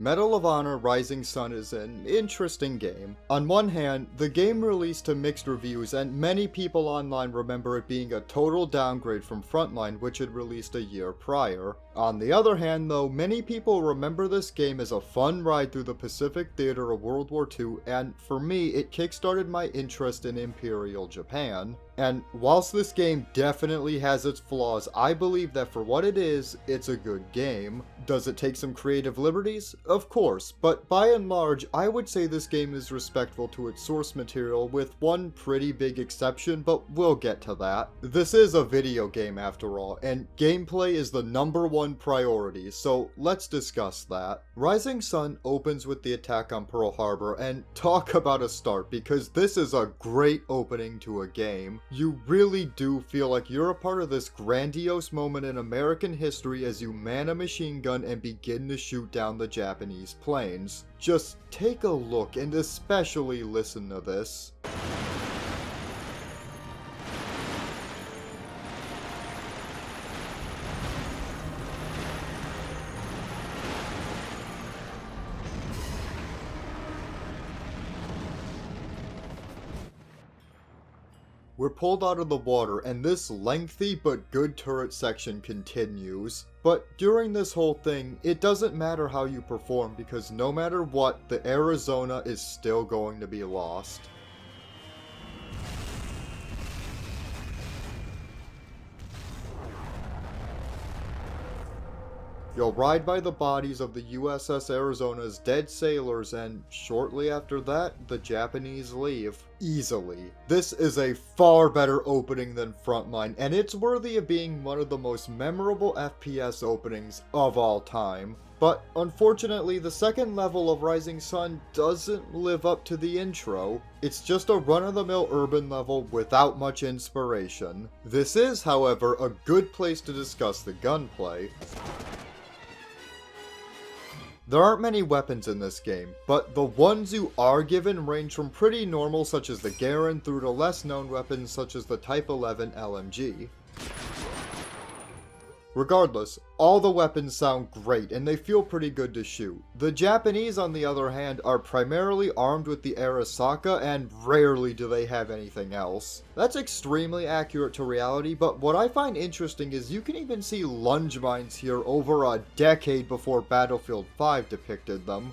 Medal of Honor Rising Sun is an interesting game. On one hand, the game released to mixed reviews and many people online remember it being a total downgrade from Frontline, which had released a year prior. On the other hand though, many people remember this game as a fun ride through the Pacific theater of World War II, and for me it kickstarted my interest in Imperial Japan. And whilst this game definitely has its flaws, I believe that for what it is, it's a good game. Does it take some creative liberties? Of course, but by and large, I would say this game is respectful to its source material with one pretty big exception, but we'll get to that. This is a video game after all, and gameplay is the #1 priority, so let's discuss that. Rising Sun opens with the attack on Pearl Harbor, and talk about a start, because this is a great opening to a game. You really do feel like you're a part of this grandiose moment in American history as you man a machine gun and begin to shoot down the Japanese planes. Just take a look and especially listen to this. We're pulled out of the water, and this lengthy but good turret section continues. But during this whole thing, it doesn't matter how you perform because no matter what, the Arizona is still going to be lost. You'll ride by the bodies of the USS Arizona's dead sailors, and shortly after that, the Japanese leave. Easily. This is a far better opening than Frontline, and it's worthy of being one of the most memorable FPS openings of all time. But unfortunately, the second level of Rising Sun doesn't live up to the intro. It's just a run-of-the-mill urban level without much inspiration. This is, however, a good place to discuss the gunplay. There aren't many weapons in this game, but the ones you are given range from pretty normal such as the Garen through to less known weapons such as the Type 11 LMG. Regardless, all the weapons sound great and they feel pretty good to shoot. The Japanese, on the other hand, are primarily armed with the Arisaka and rarely do they have anything else. That's extremely accurate to reality, but what I find interesting is you can even see lunge mines here over a decade before Battlefield 5 depicted them.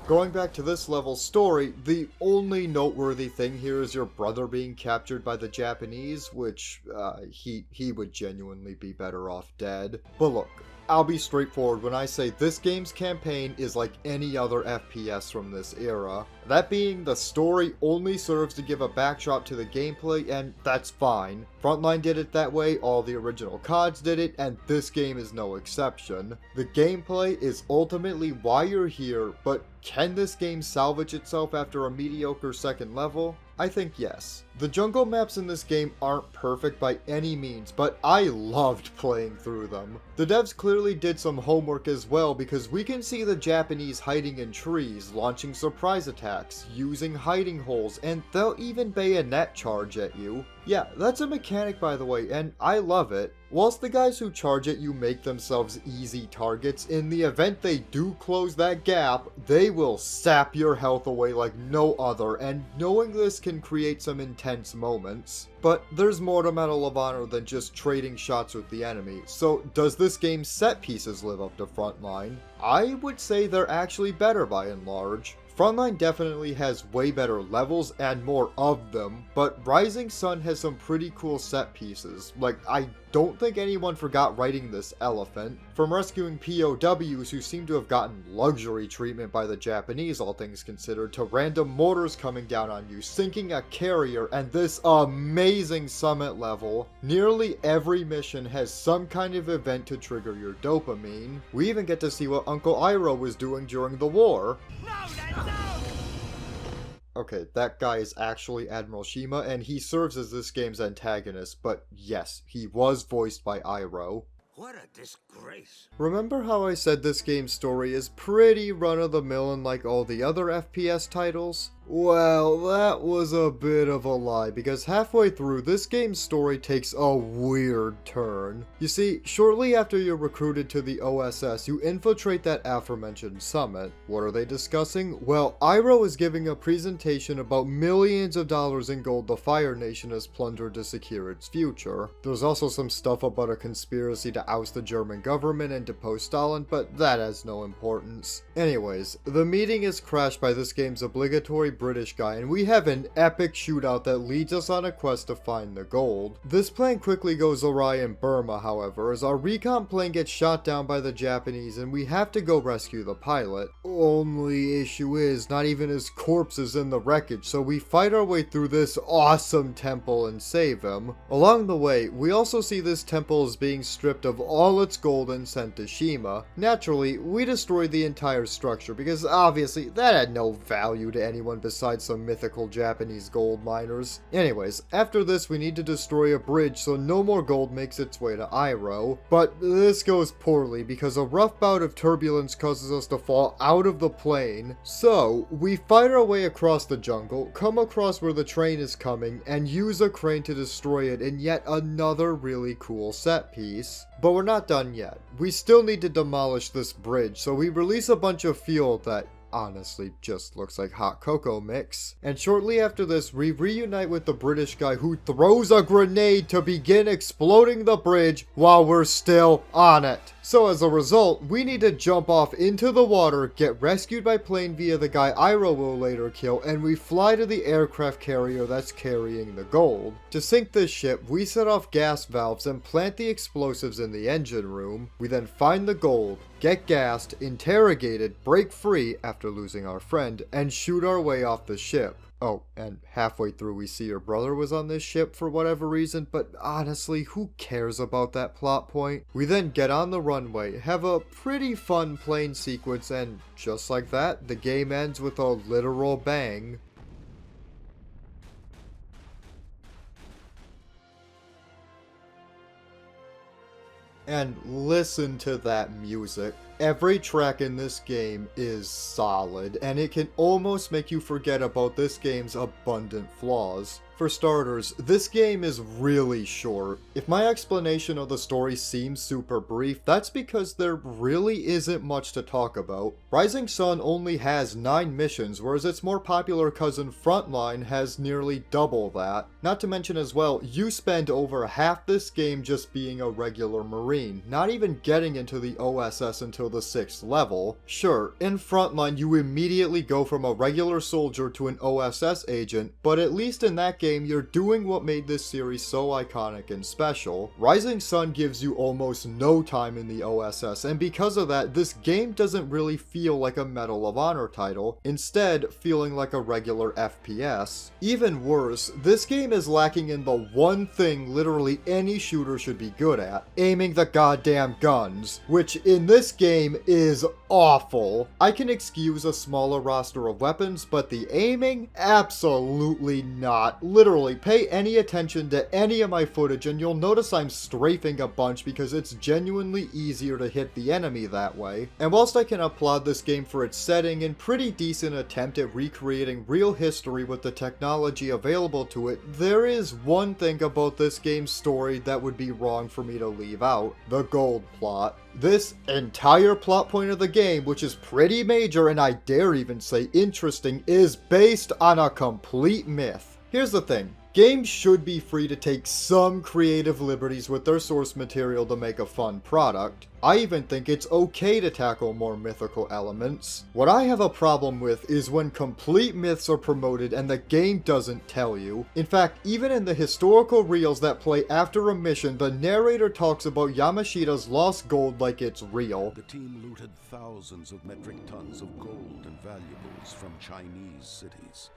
Going back to this level's story, the only noteworthy thing here is your brother being captured by the Japanese, which, he would genuinely be better off dead. But look, I'll be straightforward when I say this game's campaign is like any other FPS from this era. That being, the story only serves to give a backdrop to the gameplay, and that's fine. Frontline did it that way, all the original CODs did it, and this game is no exception. The gameplay is ultimately why you're here, but can this game salvage itself after a mediocre second level? I think yes. The jungle maps in this game aren't perfect by any means, but I loved playing through them. The devs clearly did some homework as well because we can see the Japanese hiding in trees, launching surprise attacks, using hiding holes, and they'll even bayonet charge at you. Yeah, that's a mechanic by the way, and I love it. Whilst the guys who charge at you make themselves easy targets, in the event they do close that gap, they will sap your health away like no other, and knowing this can create some intense moments. But there's more to Medal of Honor than just trading shots with the enemy, so does this game's set pieces live up to Frontline? I would say they're actually better by and large. Frontline definitely has way better levels and more of them, but Rising Sun has some pretty cool set pieces. Like, I don't think anyone forgot riding this elephant. From rescuing POWs who seem to have gotten luxury treatment by the Japanese, all things considered, to random mortars coming down on you, sinking a carrier, and this amazing summit level. Nearly every mission has some kind of event to trigger your dopamine. We even get to see what Uncle Iroh was doing during the war. Okay, that guy is actually Admiral Shima, and he serves as this game's antagonist, but yes, he was voiced by Iroh. What a disgrace. Remember how I said this game's story is pretty run-of-the-mill and like all the other FPS titles? Well, that was a bit of a lie, because halfway through, this game's story takes a weird turn. You see, shortly after you're recruited to the OSS, you infiltrate that aforementioned summit. What are they discussing? Well, Iroh is giving a presentation about millions of dollars in gold the Fire Nation has plundered to secure its future. There's also some stuff about a conspiracy to oust the German government and depose Stalin, but that has no importance. Anyways, the meeting is crashed by this game's obligatory British guy, and we have an epic shootout that leads us on a quest to find the gold. This plan quickly goes awry in Burma, however, as our recon plane gets shot down by the Japanese and we have to go rescue the pilot. Only issue is, not even his corpse is in the wreckage, so we fight our way through this awesome temple and save him. Along the way, we also see this temple is being stripped of all its gold and sent to Shima. Naturally, we destroy the entire structure because obviously that had no value to anyone besides some mythical Japanese gold miners. Anyways, after this we need to destroy a bridge so no more gold makes its way to Iroh. But this goes poorly because a rough bout of turbulence causes us to fall out of the plane. So, we fight our way across the jungle, come across where the train is coming, and use a crane to destroy it in yet another really cool set piece. But we're not done yet. We still need to demolish this bridge, so we release a bunch of fuel that honestly just looks like hot cocoa mix. And shortly after this, we reunite with the British guy who throws a grenade to begin exploding the bridge while we're still on it. So as a result, we need to jump off into the water, get rescued by plane via the guy Iroh will later kill, and we fly to the aircraft carrier that's carrying the gold. To sink this ship, we set off gas valves and plant the explosives in the engine room. We then find the gold, get gassed, interrogated, break free after losing our friend, and shoot our way off the ship. Oh, and halfway through we see your brother was on this ship for whatever reason, but honestly, who cares about that plot point? We then get on the runway, have a pretty fun plane sequence, and just like that, the game ends with a literal bang. And listen to that music. Every track in this game is solid, and it can almost make you forget about this game's abundant flaws. For starters, this game is really short. If my explanation of the story seems super brief, that's because there really isn't much to talk about. Rising Sun only has 9 missions, whereas its more popular cousin Frontline has nearly double that. Not to mention as well, you spend over half this game just being a regular Marine, not even getting into the OSS until the 6th level. Sure, in Frontline you immediately go from a regular soldier to an OSS agent, but at least in that game you're doing what made this series so iconic and special. Rising Sun gives you almost no time in the OSS, and because of that, this game doesn't really feel like a Medal of Honor title, instead feeling like a regular FPS. Even worse, this game is lacking in the one thing literally any shooter should be good at, aiming the goddamn guns, which in this game is awful. I can excuse a smaller roster of weapons, but the aiming? Absolutely not. Literally, pay any attention to any of my footage and you'll notice I'm strafing a bunch because it's genuinely easier to hit the enemy that way. And whilst I can applaud this game for its setting and pretty decent attempt at recreating real history with the technology available to it, there is one thing about this game's story that would be wrong for me to leave out: the gold plot. This entire plot point of the game, which is pretty major and I dare even say interesting, is based on a complete myth. Here's the thing. Games should be free to take some creative liberties with their source material to make a fun product. I even think it's okay to tackle more mythical elements. What I have a problem with is when complete myths are promoted and the game doesn't tell you. In fact, even in the historical reels that play after a mission, the narrator talks about Yamashita's lost gold like it's real. The team looted thousands of metric tons of gold and valuables from Chinese cities.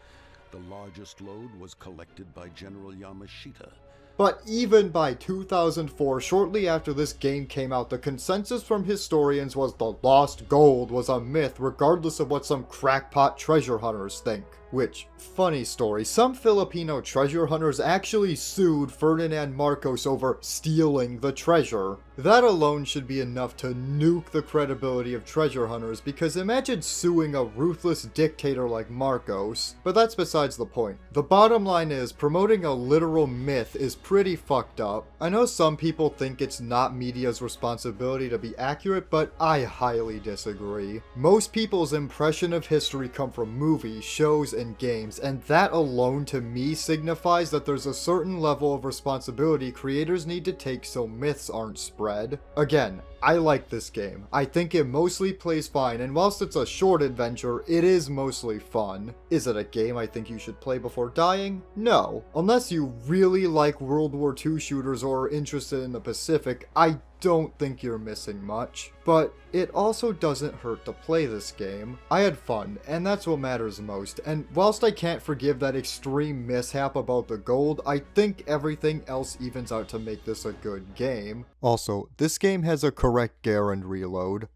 The largest load was collected by General Yamashita. But even by 2004, shortly after this game came out, the consensus from historians was the lost gold was a myth regardless of what some crackpot treasure hunters think. Which, funny story, some Filipino treasure hunters actually sued Ferdinand Marcos over stealing the treasure. That alone should be enough to nuke the credibility of treasure hunters, because imagine suing a ruthless dictator like Marcos. But that's besides the point. The bottom line is, promoting a literal myth is pretty fucked up. I know some people think it's not media's responsibility to be accurate, but I highly disagree. Most people's impression of history come from movies, shows, and games, and that alone to me signifies that there's a certain level of responsibility creators need to take so myths aren't spread. Again, I like this game. I think it mostly plays fine, and whilst it's a short adventure, it is mostly fun. Is it a game I think you should play before dying? No. Unless you really like World War II shooters or are interested in the Pacific, I don't think you're missing much. But it also doesn't hurt to play this game. I had fun, and that's what matters most, and whilst I can't forgive that extreme mishap about the gold, I think everything else evens out to make this a good game. Also, this game has a correct gear and reload.